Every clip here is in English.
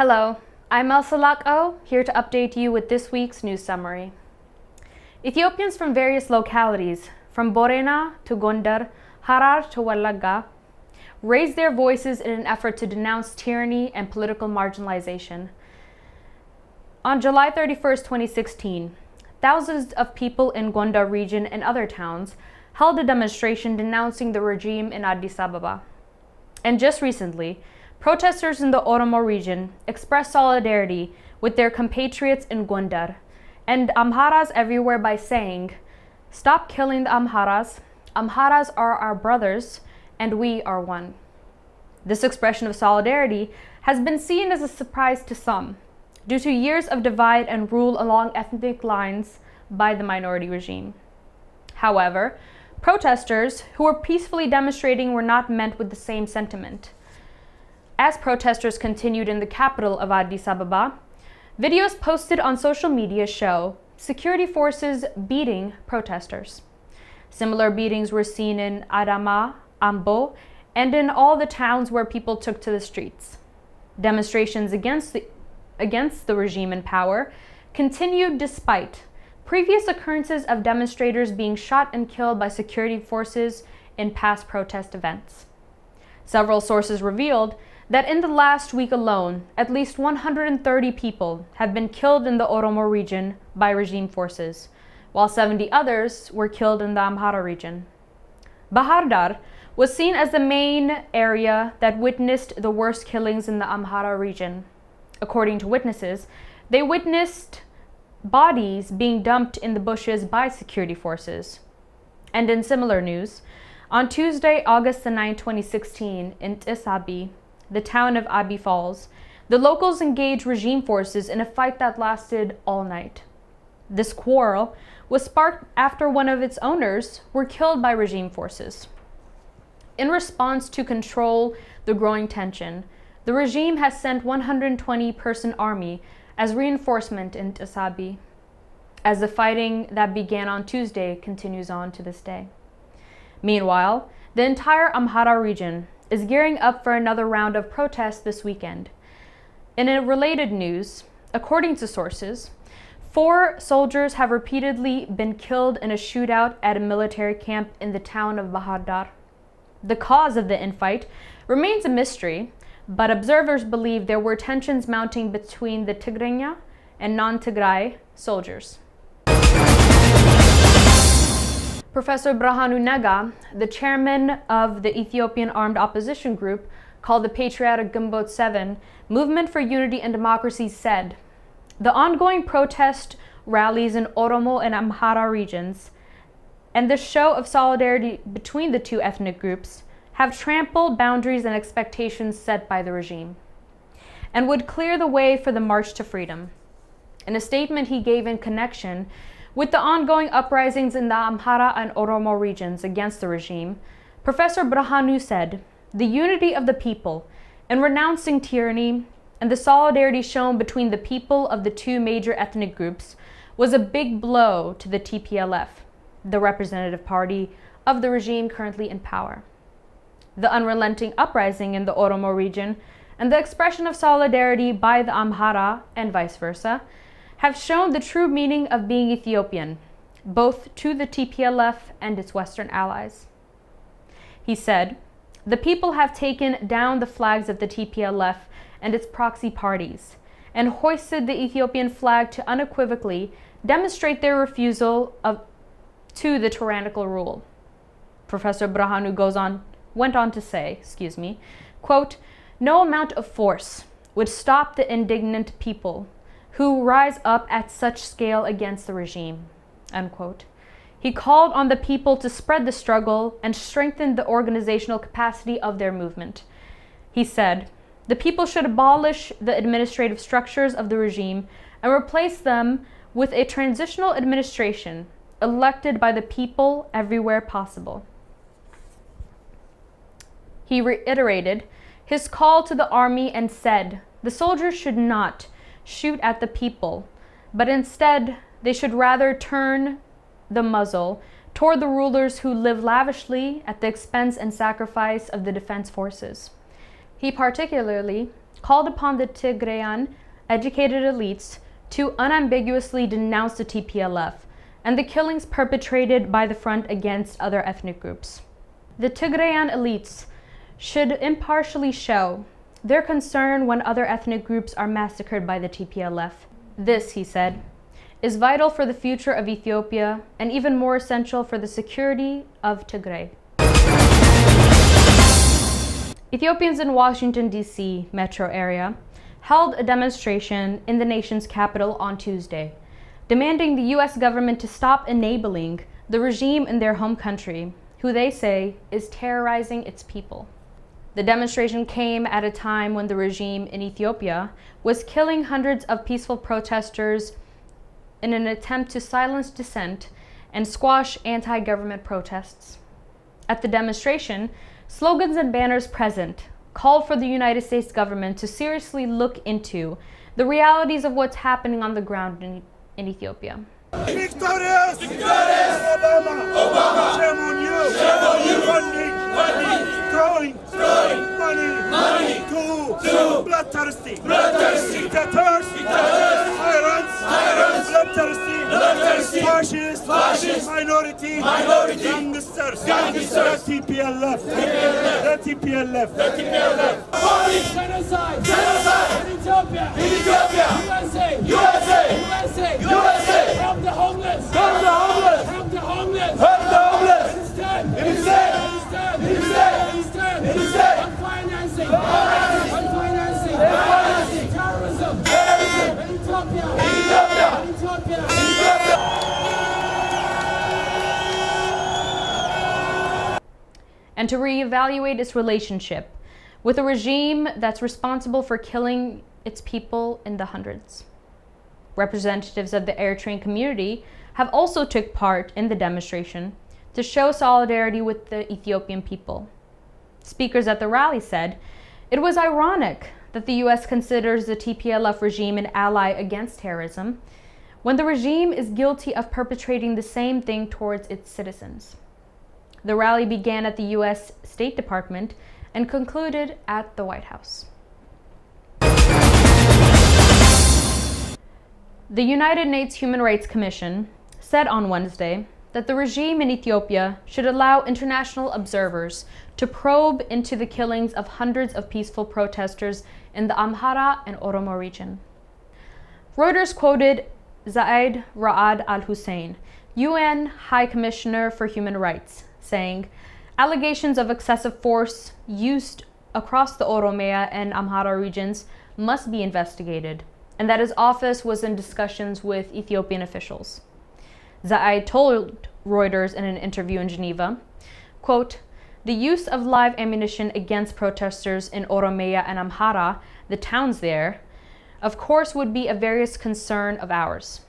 Hello, I'm Elsa Lako, here to update you with this week's news summary. Ethiopians from various localities, from Borena to Gondar, Harar to Wallagga, raised their voices in an effort to denounce tyranny and political marginalization. On July 31, 2016, thousands of people in Gondar region and other towns held a demonstration denouncing the regime in Addis Ababa. And just recently, protesters in the Oromo region expressed solidarity with their compatriots in Gondar and Amharas everywhere by saying, "Stop killing the Amharas. Amharas are our brothers and we are one." This expression of solidarity has been seen as a surprise to some, due to years of divide and rule along ethnic lines by the minority regime. However, protesters who were peacefully demonstrating were not met with the same sentiment. As protesters continued in the capital of Addis Ababa, videos posted on social media show security forces beating protesters. Similar beatings were seen in Adama, Ambo, and in all the towns where people took to the streets. Demonstrations against the regime in power continued despite previous occurrences of demonstrators being shot and killed by security forces in past protest events. Several sources revealed that in the last week alone, at least 130 people have been killed in the Oromo region by regime forces, while 70 others were killed in the Amhara region. Bahar Dar was seen as the main area that witnessed the worst killings in the Amhara region. According to witnesses, they witnessed bodies being dumped in the bushes by security forces. And in similar news, on Tuesday, August 9, 2016, in Tisabi, the town of Abi Falls, the locals engaged regime forces in a fight that lasted all night. This quarrel was sparked after one of its owners were killed by regime forces. In response to control the growing tension, the regime has sent 120-person army as reinforcement in Tisabi, as the fighting that began on Tuesday continues on to this day. Meanwhile, the entire Amhara region is gearing up for another round of protests this weekend. In a related news, according to sources, 4 soldiers have repeatedly been killed in a shootout at a military camp in the town of Bahar Dar. The cause of the infight remains a mystery, but observers believe there were tensions mounting between the Tigrinya and non-Tigray soldiers. Professor Brahanu Nega, the chairman of the Ethiopian armed opposition group called the Patriotic Gumbot 7 Movement for Unity and Democracy, said, "The ongoing protest rallies in Oromo and Amhara regions and the show of solidarity between the two ethnic groups have trampled boundaries and expectations set by the regime, and would clear the way for the march to freedom." In a statement he gave in connection with the ongoing uprisings in the Amhara and Oromo regions against the regime, Professor Brahanu said, "The unity of the people in renouncing tyranny and the solidarity shown between the people of the two major ethnic groups was a big blow to the TPLF, the representative party of the regime currently in power. The unrelenting uprising in the Oromo region and the expression of solidarity by the Amhara and vice versa have shown the true meaning of being Ethiopian, both to the TPLF and its Western allies." He said, "The people have taken down the flags of the TPLF and its proxy parties, and hoisted the Ethiopian flag to unequivocally demonstrate their refusal to the tyrannical rule." Professor Brahanu went on to say, quote, "No amount of force would stop the indignant people who rise up at such scale against the regime," unquote. He called on the people to spread the struggle and strengthen the organizational capacity of their movement. He said, "The people should abolish the administrative structures of the regime and replace them with a transitional administration elected by the people everywhere possible." He reiterated his call to the army and said, "The soldiers should not shoot at the people, but instead they should rather turn the muzzle toward the rulers who live lavishly at the expense and sacrifice of the defense forces." He particularly called upon the Tigrayan educated elites to unambiguously denounce the TPLF and the killings perpetrated by the front against other ethnic groups. The Tigrayan elites should impartially show their concern when other ethnic groups are massacred by the TPLF. This, he said, is vital for the future of Ethiopia and even more essential for the security of Tigray. Ethiopians in Washington, D.C. metro area held a demonstration in the nation's capital on Tuesday, demanding the U.S. government to stop enabling the regime in their home country, who they say is terrorizing its people. The demonstration came at a time when the regime in Ethiopia was killing hundreds of peaceful protesters in an attempt to silence dissent and squash anti-government protests. At the demonstration, slogans and banners present called for the United States government to seriously look into the realities of what's happening on the ground in Ethiopia. Victorious! Victorious! Obama! Shame on you! Shame on you! Funding! Throwing! Money! To bloodthirsty! Dictators! Tyrants! Bloodthirsty! Fascist! Minority! Gangsters! The TPLF! Genocide! In Ethiopia! USA! Help the homeless! Help the homeless! Instead! Financing! Terrorism! In Ethiopia! And to reevaluate its relationship with a regime that's responsible for killing its people in the hundreds. Representatives of the Eritrean community have also took part in the demonstration to show solidarity with the Ethiopian people. Speakers at the rally said it was ironic that the U.S. considers the TPLF regime an ally against terrorism when the regime is guilty of perpetrating the same thing towards its citizens. The rally began at the U.S. State Department and concluded at the White House. The United Nations Human Rights Commission said on Wednesday that the regime in Ethiopia should allow international observers to probe into the killings of hundreds of peaceful protesters in the Amhara and Oromo region. Reuters quoted Zaid Ra'ad al-Hussein, UN High Commissioner for Human Rights, saying, allegations of excessive force used across the Oromia and Amhara regions must be investigated, and that his office was in discussions with Ethiopian officials. Zaid told Reuters in an interview in Geneva, quote, the use of live ammunition against protesters in Oromia and Amhara, the towns there, of course would be a various concern of ours.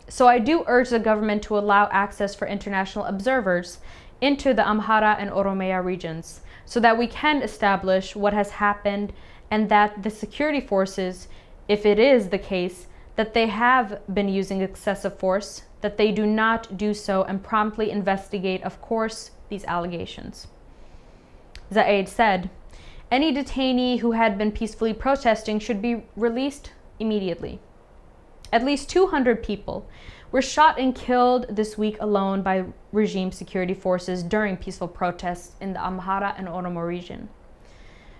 So I do urge the government to allow access for international observers into the Amhara and Oromia regions so that we can establish what has happened and that the security forces, if it is the case that they have been using excessive force, that they do not do so and promptly investigate, of course, these allegations. Zaid said, any detainee who had been peacefully protesting should be released immediately. At least 200 people were shot and killed this week alone by regime security forces during peaceful protests in the Amhara and Oromo region,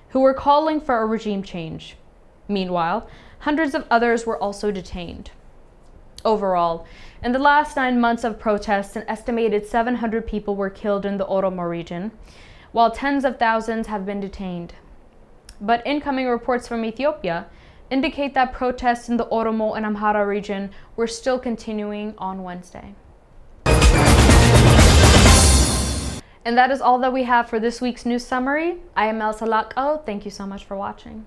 who were calling for a regime change. Meanwhile, hundreds of others were also detained. Overall, in the last 9 months of protests, an estimated 700 people were killed in the Oromo region, while tens of thousands have been detained. But incoming reports from Ethiopia indicate that protests in the Oromo and Amhara region were still continuing on Wednesday. And that is all that we have for this week's news summary. I am Elsa Lako. Thank you so much for watching.